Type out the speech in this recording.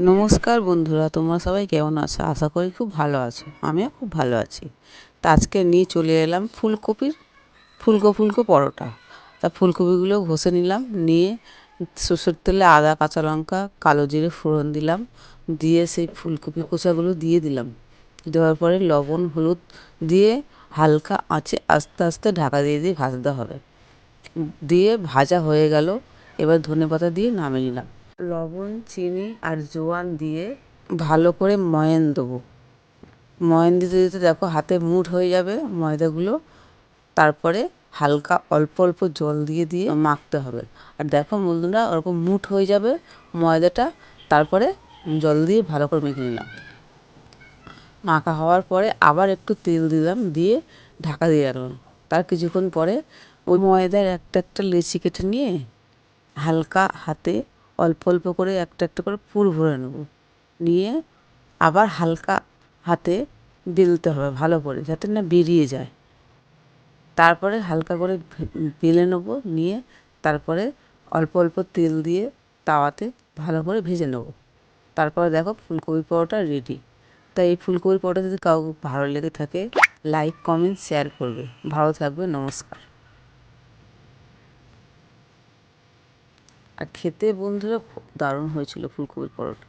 নমস্কার বন্ধুরা, তোমরা সবাই কেমন আছো? আশা করি খুব ভালো আছো। আমিও খুব ভালো আছি। তা আজকে নিয়ে চলে এলাম ফুলকপির ফুলকো ফুলকো পরোটা। তা ফুলকপিগুলো ঘষে নিলাম, নিয়ে সরষের তেলে আদা, কাঁচা লঙ্কা, কালো জিরে ফোড়ন দিলাম, দিয়ে সেই ফুলকপি কষাগুলো দিয়ে দিলাম। দেওয়ার পরে লবণ হলুদ দিয়ে হালকা আঁচে আস্তে আস্তে ঢাকা দিয়ে দিয়ে ভাজতে হবে। দিয়ে ভাজা হয়ে গেল, এবার ধনেপাতা দিয়ে নামিয়ে নিলাম। লবণ, চিনি আর জোয়ান দিয়ে ভালো করে ময়ান দেবো। ময়ান দিতে দিতে দেখো হাতে মুঠ হয়ে যাবে ময়দাগুলো। তারপরে হালকা অল্প অল্প জল দিয়ে দিয়ে মাখতে হবে। আর দেখো বন্ধুরা, ওরকম মুঠ হয়ে যাবে ময়দাটা। তারপরে জল দিয়ে ভালো করে মেখে নিলাম। মাখা হওয়ার পরে আবার একটু তেল দিলাম, দিয়ে ঢাকা দিয়ে রাখলাম। তার কিছুক্ষণ পরে ওই ময়দার একটা একটা লেচি কেটে নিয়ে হালকা হাতে অল্প অল্প করে একটা একটা করে পুর ভরে নেব। নিয়ে আবার হালকা হাতে বেলতে হবে ভালো করে, যাতে না বেরিয়ে যায়। তারপরে হালকা করে বেলে নেব, নিয়ে তারপরে অল্প অল্প তেল দিয়ে তাওয়াতে ভালো করে ভেজে নেব। তারপরে দেখো ফুলকপি পরোটা রেডি। তাই এই ফুলকপি পরোটা যদি কাউকে ভালো লেগে থাকে, লাইক কমেন্ট শেয়ার করবে। ভালো থাকবে, নমস্কার। আর খেতে বন্ধুরা খুব দারুণ হয়েছিল ফুলকপির পরোটা।